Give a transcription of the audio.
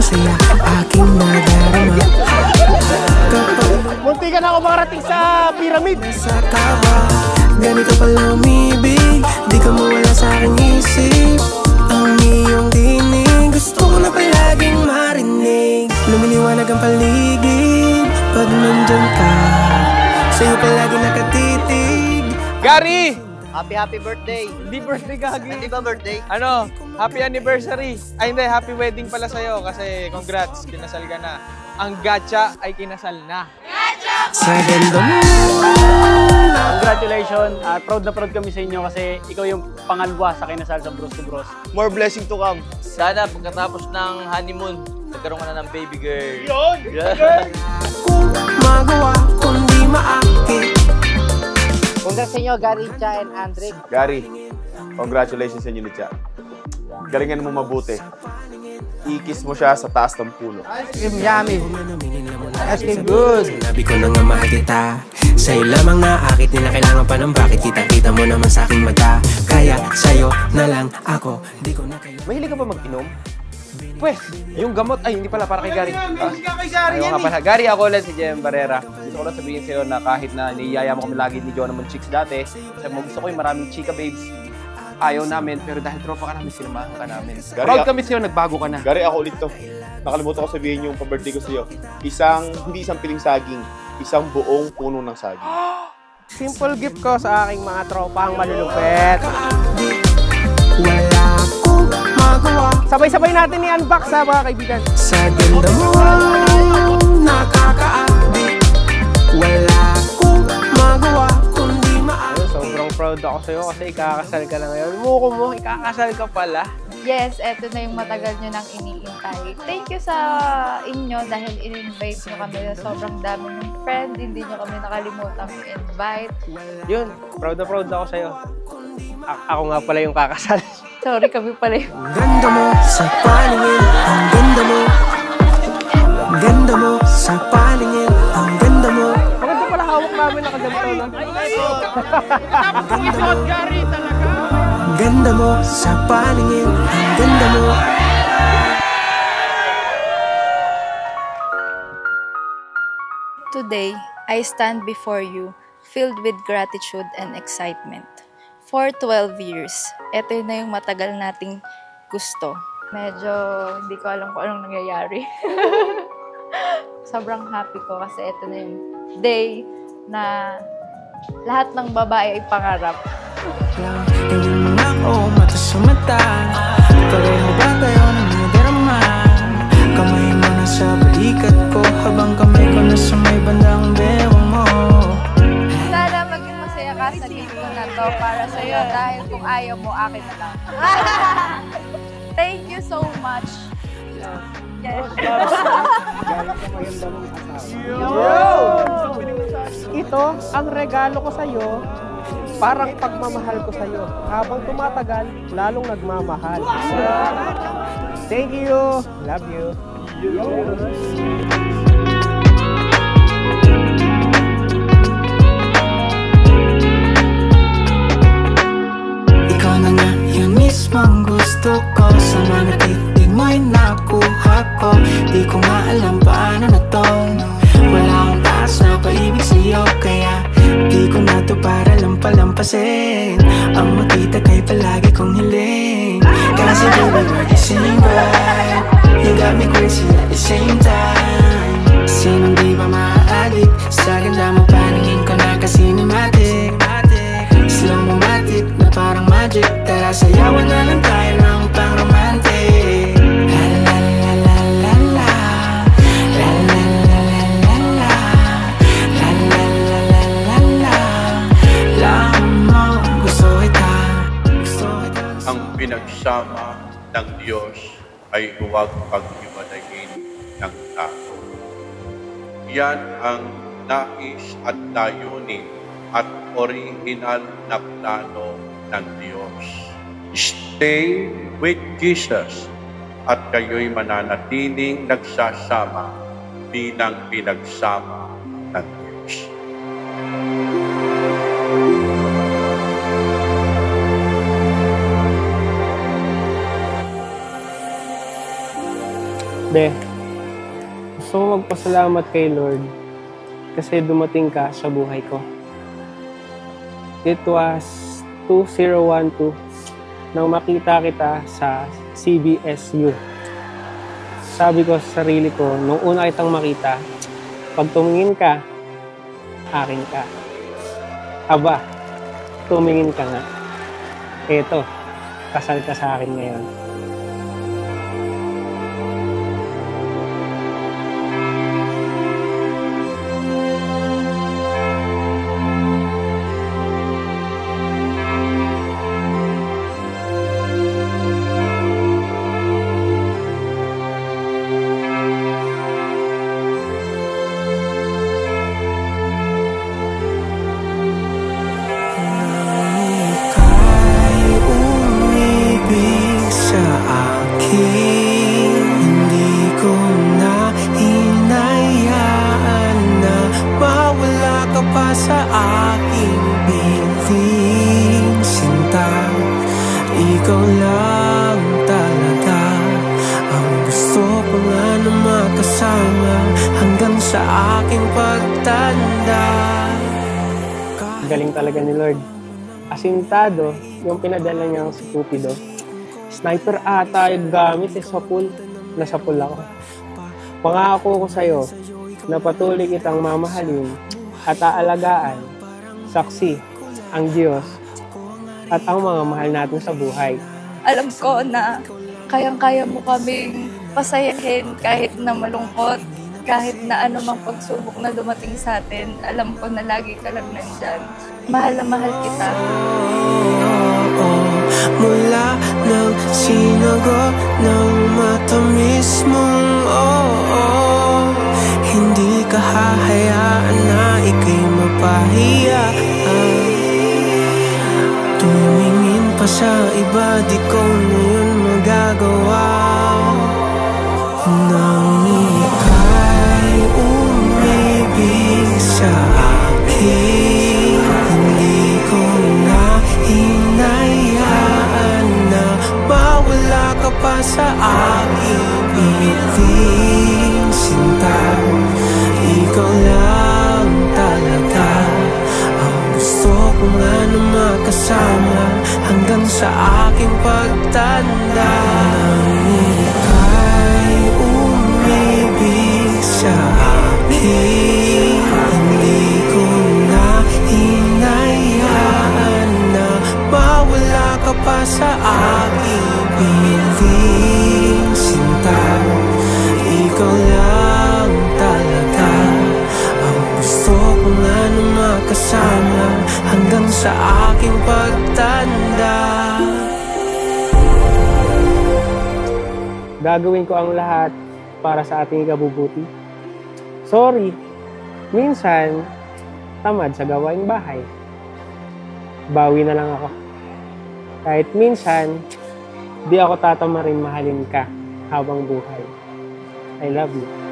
saya aking nadarama. Munti ka na ako makarating sa pyramid. Sa kaba, ganito pala umibig, di ka mawala sa aking isip. Ang iyong tinig, gusto ko na palaging marinig. Lumiliwanag ang paligid, pag nandyan ka, sa'yo palagi nakatitig. Gary! Happy birthday! Hindi birthday, Gagi. Hindi ba birthday? Ano? Happy anniversary. Ay hindi, happy wedding pala sa'yo kasi congrats, kinasal ka na. Ang gacha ay kinasal na. Sa ganda mo. Congratulations at proud na proud kami sa inyo kasi ikaw yung pangalawa sa kinasal sa Bros to Bros. More blessing to come. Sana pagkatapos ng honeymoon, nagkaroon ka na ng baby girl. Yun! Kung magawa, kundi maakit. Congrats sa inyo, Gary, Cha, and Andre. Gary, congratulations sa inyo ni Cha. Galingan mo mabuti. I-kiss mo siya sa taas ng puno. Ice cream yummy. Ice cream good. Sinabi ko na nga mahal kita. Sa'yo lamang naakit, di na kailangan pa ng bakit. Kita-kita mo naman sa aking mata. Kaya sa'yo na lang ako. Di ko na kailangan. Mahilig ka ba mag-inom? Pwes, yung gamot, ay hindi pala, para kay Gary. Ayaw nga pala. Gary, ako ulit si Jem Barrera. Gusto ko lang sabihin sa'yo na kahit na niyaya mo kami lagi ni John naman chicks dati, kasi mo gusto ko yung maraming chika babes. Ayaw namin, pero dahil tropa ka namin, sinamahan ka namin. Gary, Proud kami sa'yo, nagbago ka na. Gary, ako ulit to. Nakalimutan ko sabihin yung pa-birthday ko sa'yo. Hindi isang piling saging, isang buong puno ng saging. Simple gift ko sa aking mga tropang malulupet. Wala akong magawa. Sabay-sabay natin i-unbox ha, mga kaibigan. Sa ganda mo, nakakaakit. Wala akong magawa, kundi maakit. Sobrang proud ako sa'yo kasi ikakasal ka na ngayon. Muko mo, ikakasal ka pala. Yes, eto na yung matagal nyo nang iniintay. Thank you sa inyo dahil in-invite nyo kami. Sobrang dami ng friend, hindi nyo kami nakalimutan i-invite. Yun, proud na proud ako sa'yo. Ako nga pala yung kakasal. Sorry, kami pala yung... Ganda mo sa paningin, ang ganda mo. Ganda mo sa paningin, ang ganda mo. Maganda pala hawak namin nakaganto na. Tapos kung isuot, Gary, talaga. Ganda mo sa paningin, ang ganda mo. Today, I stand before you, filled with gratitude and excitement. For 12 years, ito na yung matagal nating gusto. Medyo hindi ko alam kung anong nangyayari. Sobrang happy ko kasi ito na yung day na lahat ng babae ay pangarap. Hindi mo na ako mata sa mata. Pareho ba tayo na nadarama? Kamay mo na sa balikat ko, habang kamay ko na sa may bandang bewang mo. Sana maging masaya ka sa dito na to para sa'yo dahil kung ayaw mo, akin na lang. Thank you so much. Yes. Ito ang regalo ko sa'yo, parang pagmamahal ko sa'yo. Habang tumatagal, lalong nagmamahal. Thank you. Love you. Ikaw na nga yung mismong gusto ko. Sa mga titig mo'y nakuha ko. Di ko nga alam paano na to. Wala akong taas na paibig sa'yo, kaya di ko na to para lampalampasin. Ang makita kay palagi kong hiling. Kasi baby, we're the same vibe. You got me crazy at the same time. Sinong di ba ma-addict? Sa ganda mo paningin ko na ka-cinematic. Slow-mo-matic na parang magic. Tara sayawan na lang tayo ng pang-romantic. La la la la la la. La la la la la la. La la la la la la. Lang mo, gusto kita. Ang pinagsama ng Diyos ay huwag paghiwalayin ng tao. Yan ang nais at layunin at original na plano ng Diyos. Stay with Jesus at kayo'y mananatiling nagsasama bilang pinagsama ng Diyos. Be, gusto ko magpasalamat kay Lord kasi dumating ka sa buhay ko. It was 2012 nang makita kita sa CBSU. Sabi ko sa sarili ko, nung una kitang makita, pag tumingin ka, akin ka. Aba, tumingin ka nga. Eto, kasal ka sa akin ngayon. Ikaw lang talaga ang gusto ko nga na makasama hanggang sa aking pagtanda. Galing talaga ni Lord. Asintado, yung pinadala niyang si Cupido. Sniper ata yung gamit sa pool. Nasa pool ako. Pangako ko sa'yo na patuloy kitang mamahalin at aalagaan. Saksi, ang Diyos at ang mga mahal natin sa buhay. Alam ko na kayang-kaya mo kaming pasayahin kahit na malungkot, kahit na anumang pagsubok na dumating sa atin. Alam ko na lagi ka lang nandyan. Mahal na mahal kita. Mula nang sinagot ng matamis mong hindi ka hahayaan na ika'y mapahiya. Tumingin pa sa iba, di ko na yun magagawa. Nang ika'y umibig sa akin, hindi ko na hinayaan na mawala ka pa sa aking piling sinta. Ikaw lang talaga ang gusto ko nga na makasama hanggang sa aking pagtanda. Nang ika'y umibig sa akin, hindi ko na hinayaan na mawala ka pa sa aking piling sinta. Ikaw lang talaga ang gusto ko nga na makasama hanggang sa aking pagtanda. Gagawin ko ang lahat para sa ating ikabubuti. Sorry, minsan tamad sa gawaing bahay. Bawi na lang ako. Kahit minsan, di ako tatamarin mahalin ka habang buhay. I love you.